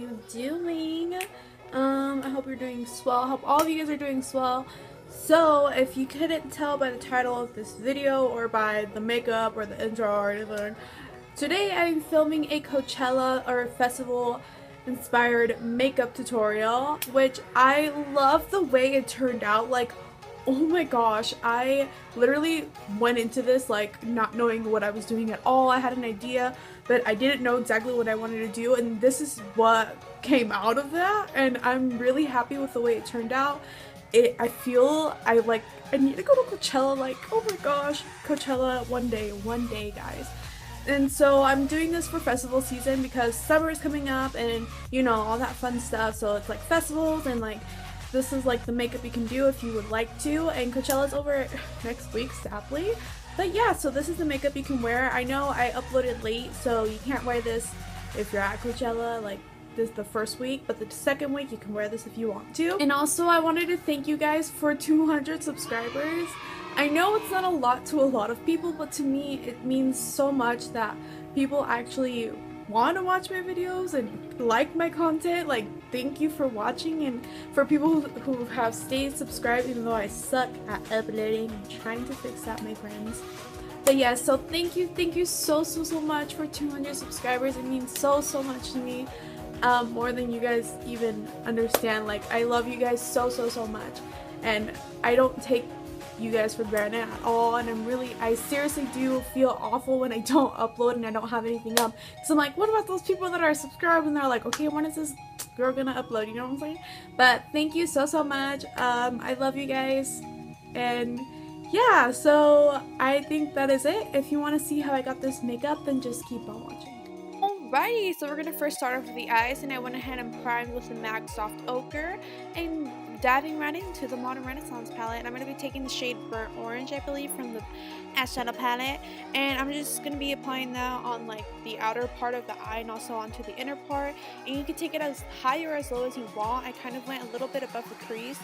you doing? I hope you're doing swell. I hope all of you guys are doing swell. So, if you couldn't tell by the title of this video or by the makeup or the intro or anything, today I'm filming a Coachella or festival inspired makeup tutorial, which I love the way it turned out. Like, oh my gosh, I literally went into this like not knowing what I was doing at all. I had an idea, but I didn't know exactly what I wanted to do, and this is what came out of that, and I'm really happy with the way it turned out. I feel I need to go to Coachella. Like, oh my gosh, Coachella one day guys. And so I'm doing this for festival season because summer is coming up and you know, all that fun stuff. So it's like festivals, and like this is like the makeup you can do if you would like to, and Coachella's over next week, sadly. But yeah, so this is the makeup you can wear. I know I uploaded late, so you can't wear this if you're at Coachella, like this the first week, but the second week you can wear this if you want to. And also I wanted to thank you guys for 200 subscribers. I know it's not a lot to a lot of people, but to me it means so much that people actually want to watch my videos and like my content. Like, thank you for watching, and for people who have stayed subscribed even though I suck at uploading. I'm trying to fix that, my friends. But yeah, so thank you so much for 200 subscribers. It means so much to me, more than you guys even understand. Like, I love you guys so much, and I don't take you guys for granted at all, and I seriously do feel awful when I don't upload and I don't have anything up, because I'm like, what about those people that are subscribed and they're like, okay, when is this girl gonna upload, you know what I'm saying? But thank you so much. I love you guys, and yeah, so I think that is it. If you want to see how I got this makeup, then just keep on watching. Alrighty, so we're gonna first start off with the eyes, and I went ahead and primed with the MAC Soft Ochre and diving right into the Modern Renaissance palette. And I'm going to be taking the shade Burnt Orange, I believe, from the eyeshadow palette, and I'm just going to be applying that on like the outer part of the eye and also onto the inner part. And you can take it as high or as low as you want. I kind of went a little bit above the crease,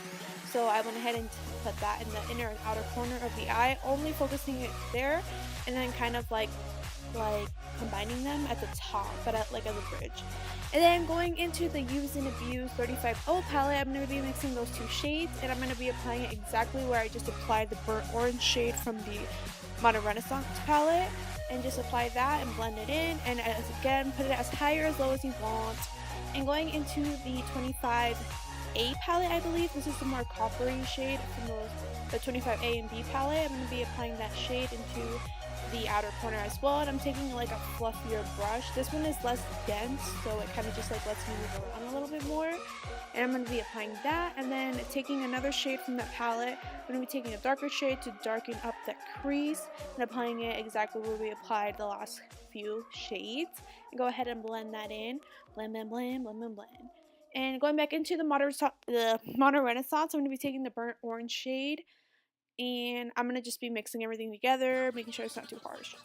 so I went ahead and put that in the inner and outer corner of the eye, only focusing it there, and then kind of like combining them at the top, but like as a bridge. And then going into the Use and Abuse 35O palette, I'm going to be mixing those two shades, and I'm going to be applying it exactly where I just applied the Burnt Orange shade from the Modern Renaissance palette, and just apply that and blend it in, and again put it as high or as low as you want. And going into the 25A palette, I believe this is the more coppery shade from the 25A and B palette. I'm going to be applying that shade into the outer corner as well, and I'm taking like a fluffier brush. This one is less dense, so it kind of just like lets me move around a little bit more. And I'm going to be applying that, and then taking another shade from that palette. I'm going to be taking a darker shade to darken up that crease and applying it exactly where we applied the last few shades. And go ahead and blend that in. Blend. And going back into the Modern Renaissance, I'm going to be taking the Burnt Orange shade, and I'm going to just be mixing everything together, making sure it's not too harsh.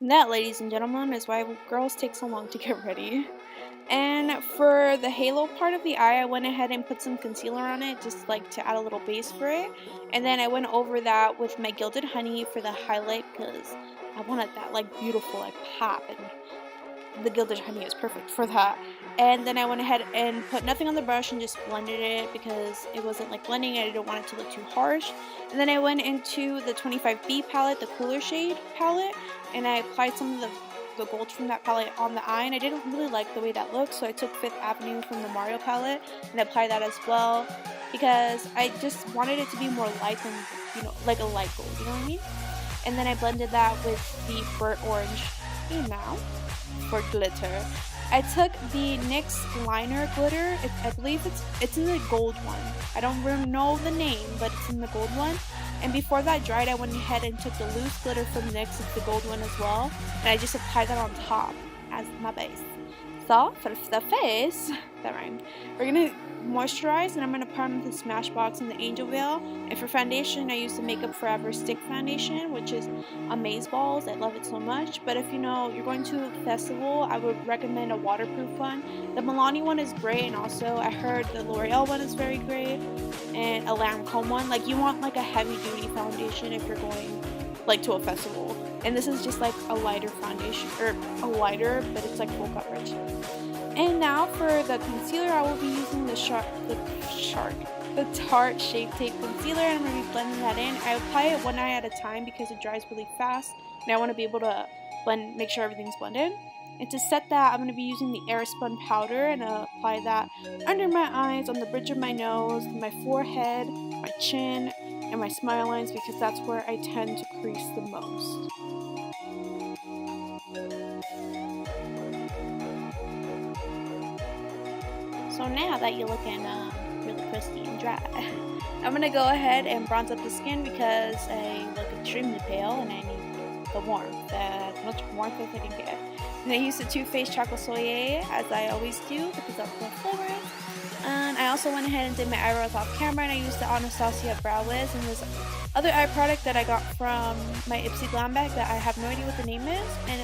And that, ladies and gentlemen, is why girls take so long to get ready. And for the halo part of the eye, I went ahead and put some concealer on it, just like to add a little base for it. And then I went over that with my Gilded Honey for the highlight, because I wanted that like beautiful like pop, and the Gilded Honey is perfect for that. And then I went ahead and put nothing on the brush and just blended it because it wasn't like blending it. I didn't want it to look too harsh. And then I went into the 25B palette, the cooler shade palette, and I applied some of the gold from that palette on the eye, and I didn't really like the way that looked, so I took Fifth Avenue from the Mario palette and applied that as well, because I just wanted it to be more light than, you know, like a light gold, you know what I mean? And then I blended that with the Burnt Orange now for glitter. I took the NYX liner glitter. I believe it's in the gold one. I don't really know the name, but it's in the gold one. And before that dried, I went ahead and took the loose glitter from NYX. It's the gold one as well. And I just applied that on top as my base. So for the face, that rhymed, we're gonna moisturize, and I'm gonna prime with the Smashbox and the Angel Veil. And for foundation, I use the Makeup Forever stick foundation, which is Amazeballs. I love it so much. But if you know you're going to a festival, I would recommend a waterproof one. The Milani one is great, and also I heard the L'Oreal one is very great. And a Lancome one. Like, you want like a heavy duty foundation if you're going like to a festival, and this is just like a lighter foundation, or a lighter, but it's like full coverage. And now for the concealer, I will be using the Tarte Shape Tape Concealer, and I'm going to be blending that in. I apply it one eye at a time because it dries really fast, and I want to be able to make sure everything's blended. And to set that, I'm going to be using the Airspun powder, and apply that under my eyes, on the bridge of my nose, my forehead, my chin, and my smile lines, because that's where I tend to crease the most. So now that you're looking really crispy and dry, I'm going to go ahead and bronze up the skin because I look extremely pale and I need the warmth, as much warmth as I can get. And I use the Too Faced Chocolate Soleil, as I always do, because that's the flavor. And I also went ahead and did my eyebrows off camera, and I used the Anastasia Brow Wiz and this other eye product that I got from my Ipsy Glam bag that I have no idea what the name is, and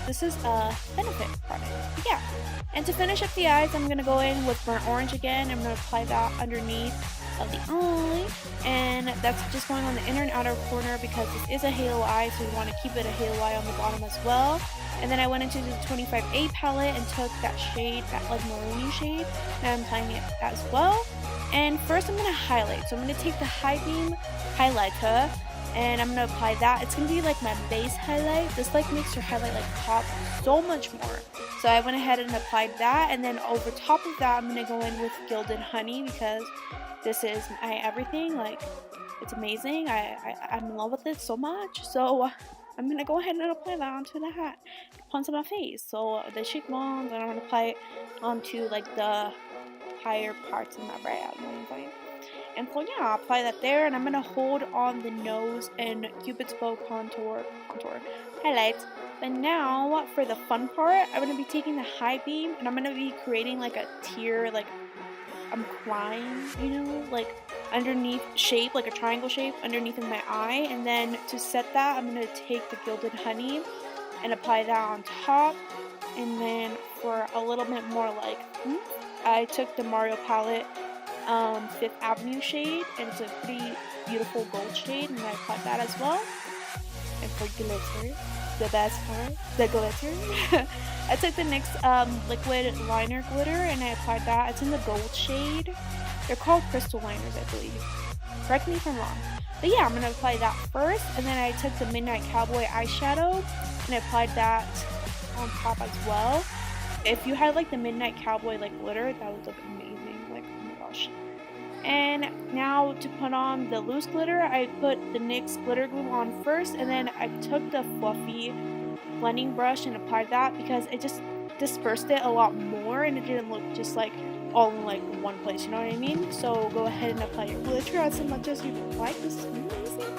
this is a Benefit product. But yeah. And to finish up the eyes, I'm going to go in with Burnt Orange again. I'm going to apply that underneath of the eye, and that's just going on the inner and outer corner because this is a halo eye, so you want to keep it a halo eye on the bottom as well. And then I went into the 25A palette and took that shade, that like maroony shade, and I'm applying it as well. And first I'm going to highlight, so I'm going to take the High Beam highlighter and I'm going to apply that. It's going to be like my base highlight. This like makes your highlight like pop so much more. So I went ahead and applied that, and then over top of that I'm going to go in with Gilded Honey because this is my everything. Like, it's amazing. I'm in love with it so much. So I'm going to go ahead and apply that onto the hat, onto my face. So the cheekbones, and I'm going to apply it onto like the higher parts of my brow. You know what I'm saying? And so yeah, I'll apply that there, and I'm going to hold on the nose and Cupid's bow contour highlights. But now for the fun part, I'm going to be taking the High Beam, and I'm going to be creating like a tear, like I'm crying, you know, like underneath shape, like a triangle shape underneath of my eye. And then to set that, I'm going to take the Gilded Honey and apply that on top. And then for a little bit more like, I took the Mario palette Fifth Avenue shade, and it's a pretty beautiful gold shade, and I applied that as well. And for glitter, the best part, the glitter, I took the NYX liquid liner glitter, and I applied that. It's in the gold shade. They're called crystal liners, I believe. Correct me if I'm wrong. But yeah, I'm going to apply that first, and then I took the Midnight Cowboy eyeshadow, and I applied that on top as well. If you had like the Midnight Cowboy like glitter, that would look amazing. Like, oh my gosh. And now to put on the loose glitter, I put the NYX glitter glue on first, and then I took the fluffy blending brush and applied that because it just dispersed it a lot more, and it didn't look just like all in like one place, you know what I mean? So go ahead and apply your glitter as much as you like. This is amazing.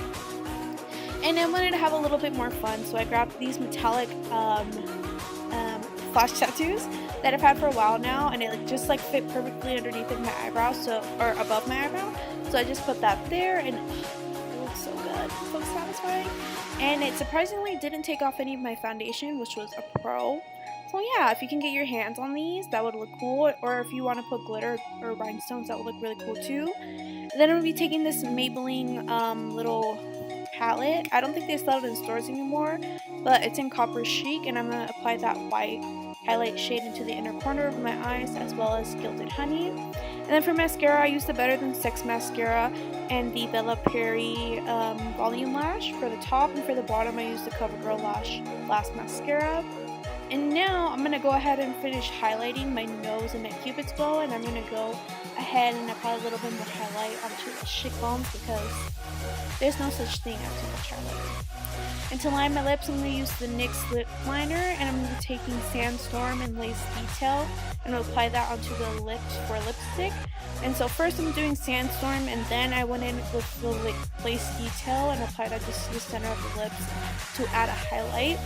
And I wanted to have a little bit more fun, so I grabbed these metallic flash tattoos that I've had for a while now, and it just like fit perfectly underneath of my eyebrow, or above my eyebrow. So I just put that there, and it looks so good, so satisfying. And it surprisingly didn't take off any of my foundation, which was a pro. So yeah, if you can get your hands on these, that would look cool. Or if you want to put glitter or rhinestones, that would look really cool too. And then I'm going to be taking this Maybelline little palette. I don't think they sell it in stores anymore, but it's in Copper Chic, and I'm going to apply that white highlight shade into the inner corner of my eyes, as well as Gilded Honey. And then for mascara, I used the Better Than Sex mascara and the Bella Perry Volume Lash for the top, and for the bottom I used the CoverGirl Lash mascara. And now I'm going to go ahead and finish highlighting my nose and my Cupid's bow, and I'm going to go ahead and apply a little bit more highlight onto the cheekbones because there's no such thing as too much highlighter. And to line my lips, I'm going to use the NYX lip liner, and I'm going to be taking Sandstorm and Lace Detail and apply that onto the lips for lipstick. And so first I'm doing Sandstorm, and then I went in with the Lace Detail and applied that just to the center of the lips to add a highlight.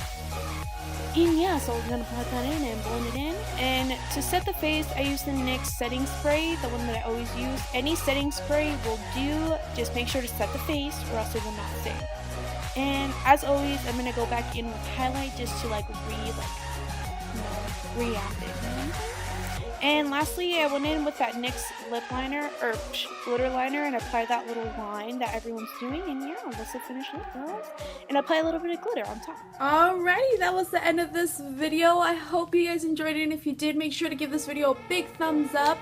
And yeah, so I'm going to put that in and blend it in. And to set the face, I use the NYX setting spray, the one that I always use. Any setting spray will do, just make sure to set the face or else it will not stay. And as always, I'm going to go back in with highlight just to like re-amp it. And lastly, I went in with that NYX lip liner, or glitter liner, and applied that little line that everyone's doing. And yeah, that's the finished look, girls. And apply a little bit of glitter on top. Alrighty, that was the end of this video. I hope you guys enjoyed it, and if you did, make sure to give this video a big thumbs up.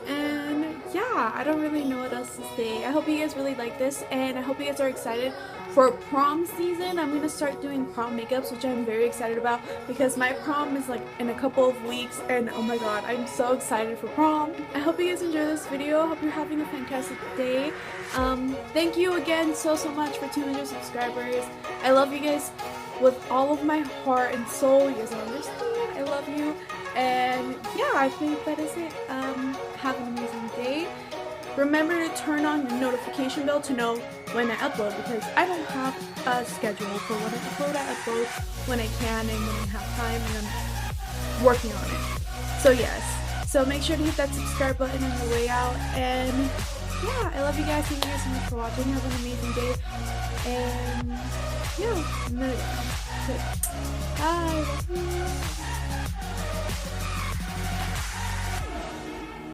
And yeah, I don't really know what else to say. I hope you guys really like this, and I hope you guys are excited for prom season. I'm gonna start doing prom makeups, which I'm very excited about because my prom is like in a couple of weeks, and oh my god, I'm so excited for prom. I hope you guys enjoy this video. I hope you're having a fantastic day. Thank you again so much for 200 subscribers. I love you guys with all of my heart and soul. You guys don't understand. I love you. And yeah, I think that is it. Have an amazing day. Remember to turn on the notification bell to know when I upload, because I don't have a schedule for when I upload. I upload when I can and when I have time, and I'm working on it. So yes, so make sure to hit that subscribe button on your way out. And yeah, I love you guys. Thank you guys so much for watching. Have an amazing day. And yeah, I'm gonna go. Bye. Love you.